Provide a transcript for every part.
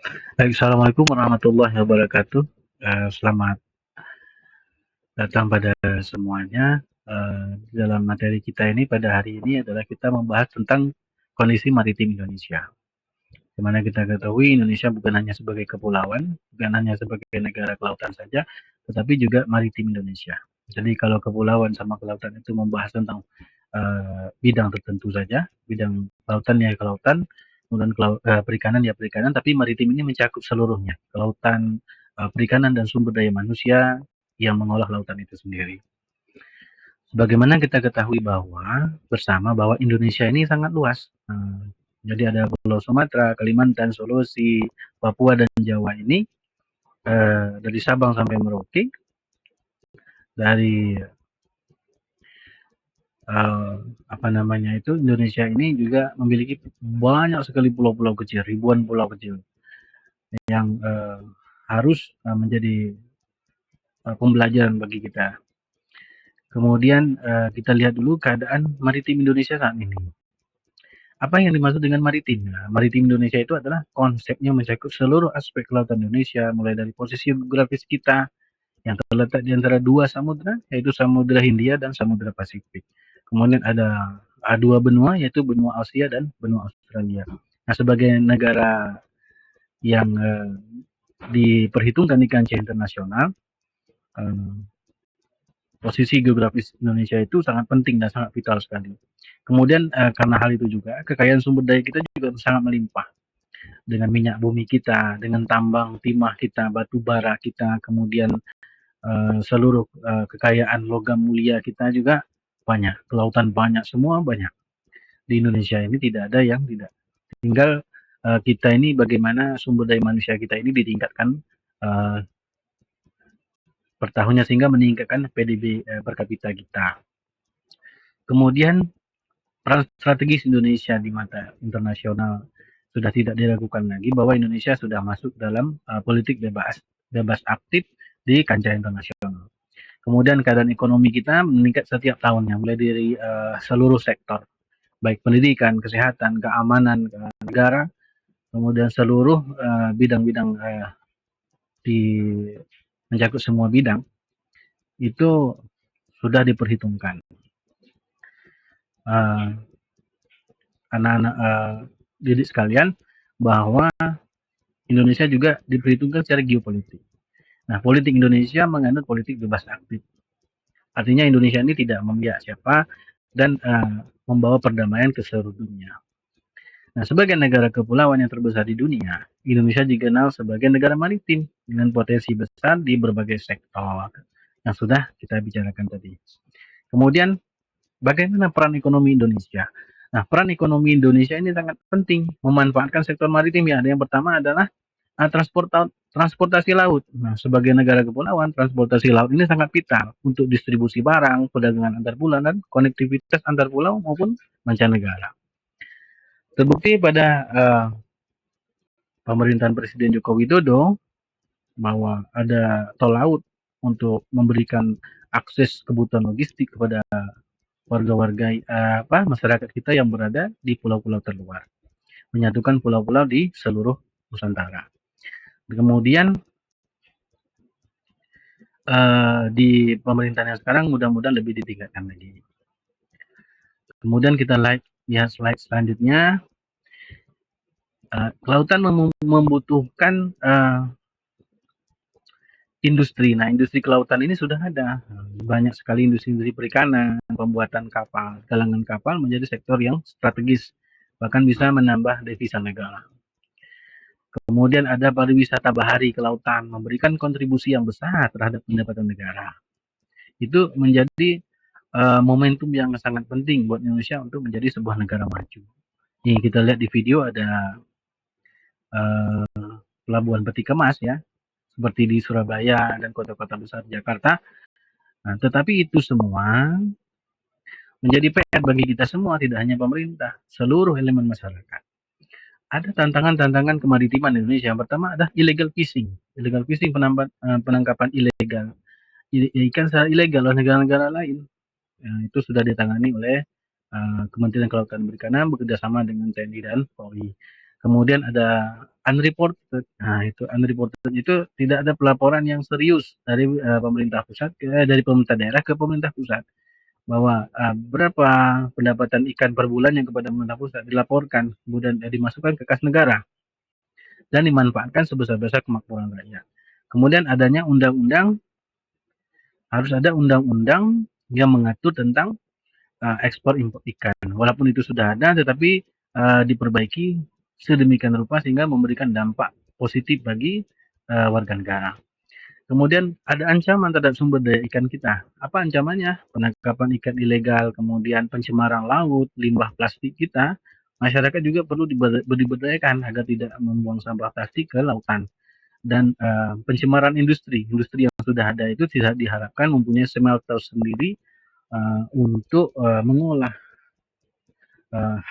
Baik, assalamualaikum warahmatullahi wabarakatuh. Selamat datang pada semuanya. Dalam materi kita ini pada hari ini adalah kita membahas tentang kondisi maritim Indonesia. Di mana kita ketahui Indonesia bukan hanya sebagai kepulauan, bukan hanya sebagai negara kelautan saja, tetapi juga maritim Indonesia. Jadi kalau kepulauan sama kelautan itu membahas tentang bidang tertentu saja, bidang kelautan ya kelautan, kemudian perikanan ya perikanan, tapi maritim ini mencakup seluruhnya, kelautan, perikanan dan sumber daya manusia yang mengolah lautan itu sendiri. Sebagaimana kita ketahui bahwa Indonesia ini sangat luas. Jadi ada Pulau Sumatera, Kalimantan, Sulawesi, Papua dan Jawa ini dari Sabang sampai Merauke, dari apa namanya itu Indonesia ini juga memiliki banyak sekali pulau-pulau kecil, ribuan pulau kecil yang harus menjadi pembelajaran bagi kita. Kemudian kita lihat dulu keadaan maritim Indonesia saat ini. Apa yang dimaksud dengan maritim? Nah, maritim Indonesia itu adalah konsepnya mencakup seluruh aspek kelautan Indonesia, mulai dari posisi geografis kita yang terletak di antara dua samudra, yaitu Samudra Hindia dan Samudra Pasifik. Kemudian ada dua benua, yaitu benua Asia dan benua Australia. Nah, sebagai negara yang diperhitungkan di kancah internasional, posisi geografis Indonesia itu sangat penting dan sangat vital sekali. Kemudian karena hal itu juga, kekayaan sumber daya kita juga sangat melimpah. Dengan minyak bumi kita, dengan tambang timah kita, batu bara kita, kemudian seluruh kekayaan logam mulia kita juga banyak, kelautan banyak, semua banyak. Di Indonesia ini tidak ada yang tidak. Tinggal kita ini bagaimana sumber daya manusia kita ini ditingkatkan per tahunnya sehingga meningkatkan PDB per kapita kita. Kemudian peran strategis Indonesia di mata internasional sudah tidak diragukan lagi bahwa Indonesia sudah masuk dalam politik bebas aktif di kancah internasional. Kemudian keadaan ekonomi kita meningkat setiap tahunnya, mulai dari seluruh sektor, baik pendidikan, kesehatan, keamanan negara, kemudian seluruh bidang-bidang di mencakup semua bidang itu sudah diperhitungkan. Anak-anak didik sekalian bahwa Indonesia juga diperhitungkan secara geopolitik. Nah, politik Indonesia menganut politik bebas aktif. Artinya Indonesia ini tidak memihak siapa dan membawa perdamaian ke seluruh dunia. Nah, sebagai negara kepulauan yang terbesar di dunia, Indonesia dikenal sebagai negara maritim dengan potensi besar di berbagai sektor yang sudah kita bicarakan tadi. Kemudian, bagaimana peran ekonomi Indonesia? Nah, peran ekonomi Indonesia ini sangat penting memanfaatkan sektor maritim ya. Yang pertama adalah transportasi laut. Nah, sebagai negara kepulauan, transportasi laut ini sangat vital untuk distribusi barang, perdagangan antar pulau, dan konektivitas antar pulau maupun mancanegara. Terbukti pada pemerintahan Presiden Joko Widodo bahwa ada tol laut untuk memberikan akses kebutuhan logistik kepada warga-warga masyarakat kita yang berada di pulau-pulau terluar, menyatukan pulau-pulau di seluruh Nusantara. Kemudian di pemerintahan yang sekarang mudah-mudahan lebih ditingkatkan lagi. Kemudian kita lihat slide selanjutnya. Kelautan membutuhkan industri. Nah, industri kelautan ini sudah ada. Banyak sekali industri perikanan, pembuatan kapal, galangan kapal menjadi sektor yang strategis, bahkan bisa menambah devisa negara. Kemudian ada pariwisata bahari kelautan, memberikan kontribusi yang besar terhadap pendapatan negara. Itu menjadi momentum yang sangat penting buat Indonesia untuk menjadi sebuah negara maju. Ini kita lihat di video ada pelabuhan peti kemas ya, seperti di Surabaya dan kota-kota besar Jakarta. Nah, tetapi itu semua menjadi PR bagi kita semua, tidak hanya pemerintah, seluruh elemen masyarakat. Ada tantangan-tantangan kemaritiman Indonesia. Yang pertama adalah illegal fishing. Illegal fishing penangkapan ilegal ikan secara ilegal oleh negara-negara lain. Itu sudah ditangani oleh Kementerian Kelautan dan Perikanan bekerjasama dengan TNI dan Polri. Kemudian ada unreported. Nah, itu unreported itu tidak ada pelaporan yang serius dari pemerintah pusat dari pemerintah daerah ke pemerintah pusat bahwa berapa pendapatan ikan per bulannya kepada pemerintah pusat dilaporkan, kemudian dimasukkan ke kas negara dan dimanfaatkan sebesar-besar kemakmuran rakyat. Kemudian adanya undang-undang, harus ada undang-undang yang mengatur tentang ekspor impor ikan. Walaupun itu sudah ada, tetapi diperbaiki sedemikian rupa sehingga memberikan dampak positif bagi warga negara. Kemudian ada ancaman terhadap sumber daya ikan kita. Apa ancamannya? Penangkapan ikan ilegal, kemudian pencemaran laut, limbah plastik kita. Masyarakat juga perlu diberdayakan agar tidak membuang sampah plastik ke lautan. Dan pencemaran industri yang sudah ada itu tidak diharapkan mempunyai smelter sendiri untuk mengolah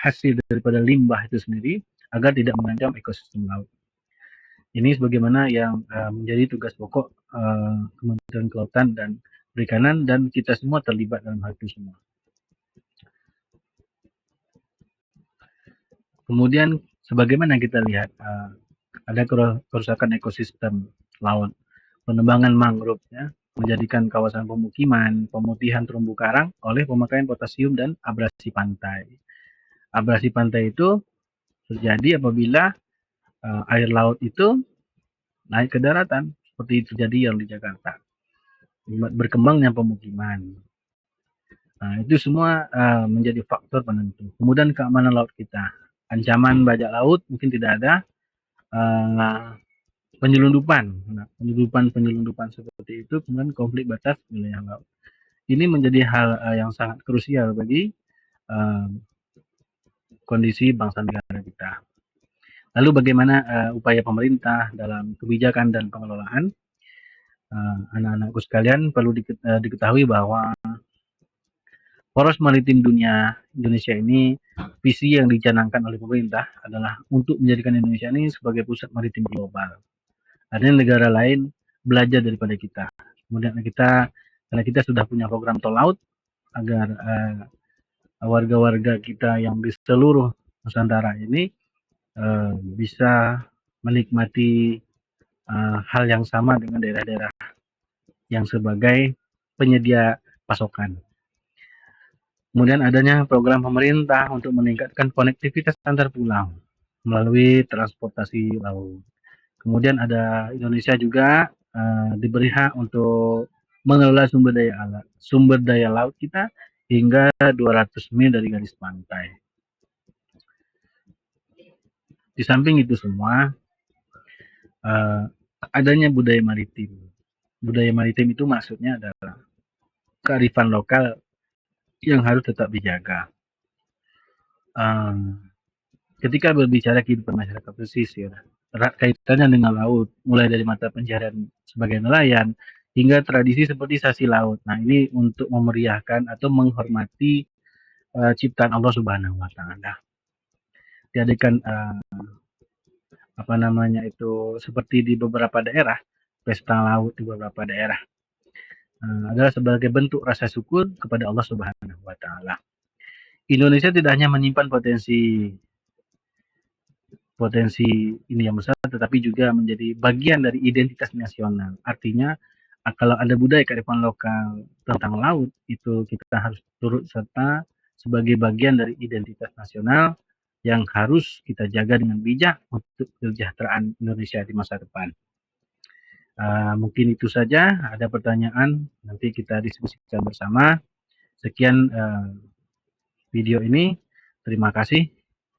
hasil daripada limbah itu sendiri agar tidak mengancam ekosistem laut. Ini sebagaimana yang menjadi tugas pokok Kementerian Kelautan dan Perikanan, dan kita semua terlibat dalam hal itu semua. Kemudian sebagaimana kita lihat ada kerusakan ekosistem laut, penebangan mangrove ya, menjadikan kawasan pemukiman, pemutihan terumbu karang oleh pemakaian potasium dan abrasi pantai. Abrasi pantai itu terjadi apabila air laut itu naik ke daratan, seperti terjadi yang di Jakarta. Berkembangnya pemukiman. Nah, itu semua menjadi faktor penentu. Kemudian keamanan laut kita. Ancaman bajak laut mungkin tidak ada. Penyelundupan. Nah, penyelundupan seperti itu, kemudian konflik batas wilayah laut. Ini menjadi hal yang sangat krusial bagi kondisi bangsa negara kita. Lalu bagaimana upaya pemerintah dalam kebijakan dan pengelolaan? Anak-anakku sekalian, perlu diketahui bahwa poros maritim dunia Indonesia ini, visi yang dicanangkan oleh pemerintah adalah untuk menjadikan Indonesia ini sebagai pusat maritim global. Artinya negara lain belajar daripada kita. Kemudian karena kita sudah punya program tol laut, agar warga-warga kita yang di seluruh Nusantara ini bisa menikmati hal yang sama dengan daerah-daerah yang sebagai penyedia pasokan. Kemudian adanya program pemerintah untuk meningkatkan konektivitas antar pulau melalui transportasi laut. Kemudian ada Indonesia juga diberi hak untuk mengelola sumber daya laut kita hingga 200 mil dari garis pantai. Di samping itu semua, adanya budaya maritim. Budaya maritim itu maksudnya adalah kearifan lokal yang harus tetap dijaga. Ketika berbicara kehidupan masyarakat pesisir, erat kaitannya dengan laut, mulai dari mata pencaharian sebagai nelayan hingga tradisi seperti sasi laut. Nah, ini untuk memeriahkan atau menghormati ciptaan Allah Subhanahu wa Ta'ala. Diadakan seperti di beberapa daerah, pesta laut di beberapa daerah adalah sebagai bentuk rasa syukur kepada Allah Subhanahu wa Ta'ala. Indonesia tidak hanya menyimpan potensi ini yang besar, tetapi juga menjadi bagian dari identitas nasional. Artinya, kalau ada budaya kearifan lokal tentang laut, itu kita harus turut serta sebagai bagian dari identitas nasional yang harus kita jaga dengan bijak untuk kesejahteraan Indonesia di masa depan. Mungkin itu saja. Ada pertanyaan, nanti kita diskusikan bersama. Sekian video ini. Terima kasih.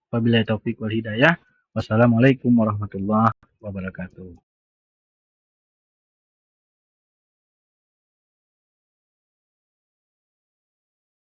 Wabillahi taufiq wal hidayah. Wassalamualaikum warahmatullahi wabarakatuh.